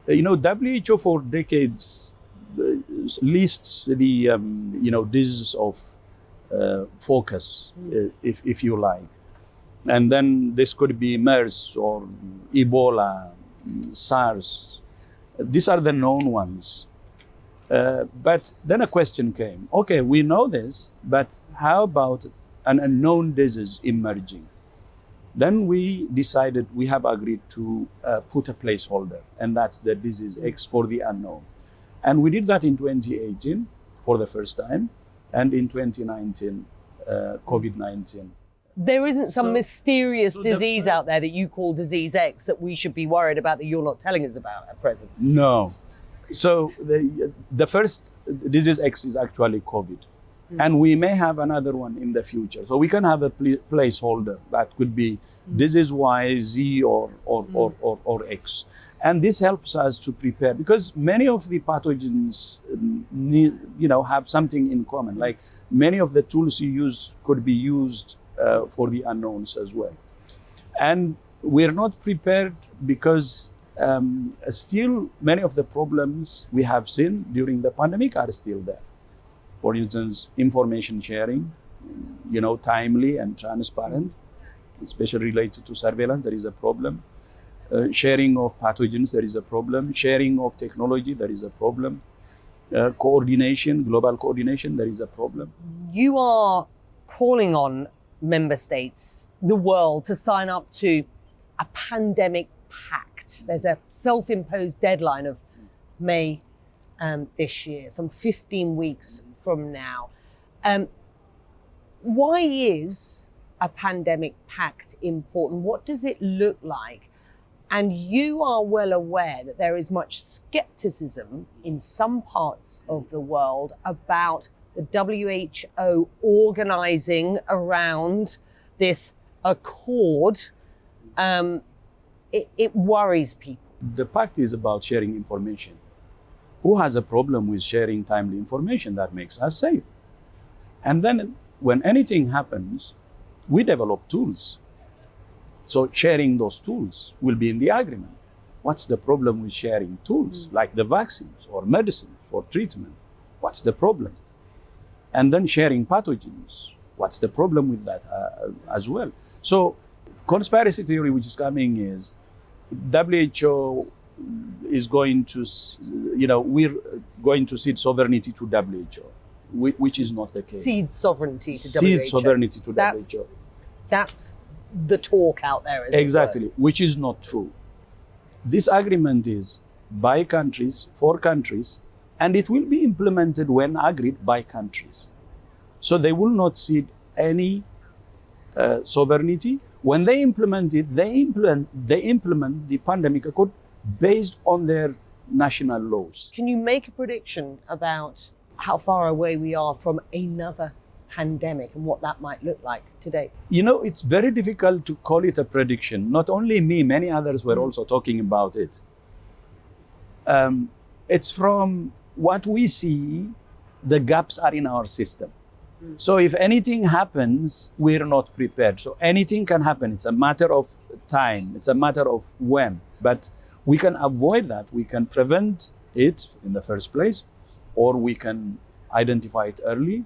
WHO for decades lists the diseases of focus, if you like. And then this could be MERS or Ebola, SARS. These are the known ones. But then a question came, okay, we know this, but how about an unknown disease emerging? Then we decided, we have agreed to put a placeholder, and that's the disease X for the unknown. And we did that in 2018 for the first time, and in 2019, COVID-19. There isn't some mysterious disease out there that you call disease X that we should be worried about that you're not telling us about at present? No. So the first disease X is actually COVID. And we may have another one in the future. So we can have a placeholder that could be disease Y, Z, or X. And this helps us to prepare, because many of the pathogens have something in common. Like many of the tools you use could be used for the unknowns as well. And we're not prepared because still many of the problems we have seen during the pandemic are still there. For instance, information sharing, timely and transparent, especially related to surveillance, there is a problem. Sharing of pathogens, there is a problem. Sharing of technology, there is a problem. Coordination, global coordination, there is a problem. You are calling on member states, the world, to sign up to a pandemic pact. There's a self-imposed deadline of May this year, some 15 weeks from now. Why is a pandemic pact important? What does it look like? And you are well aware that there is much skepticism in some parts of the world about the WHO organizing around this accord. It worries people. The pact is about sharing information. Who has a problem with sharing timely information? That makes us safe. And then when anything happens, we develop tools. So sharing those tools will be in the agreement. What's the problem with sharing tools like the vaccines or medicine for treatment? What's the problem? And then sharing pathogens. What's the problem with that as well? So conspiracy theory which is coming is WHO is going to, we're going to cede sovereignty to WHO, which is not the case. Cede sovereignty to Cede sovereignty to WHO. That's the talk out there, is exactly, which is not true. This agreement is by countries, for countries, and it will be implemented when agreed by countries. So they will not cede any sovereignty. When they implement it, they implement the pandemic accord based on their national laws. Can you make a prediction about how far away we are from another pandemic and what that might look like today? It's very difficult to call it a prediction. Not only me, many others were also talking about it. It's from what we see, the gaps are in our system. So if anything happens, we're not prepared. So anything can happen. It's a matter of time. It's a matter of when. But we can avoid that. We can prevent it in the first place, or we can identify it early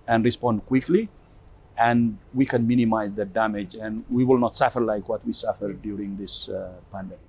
and respond quickly, and we can minimize the damage, and we will not suffer like what we suffered during this pandemic.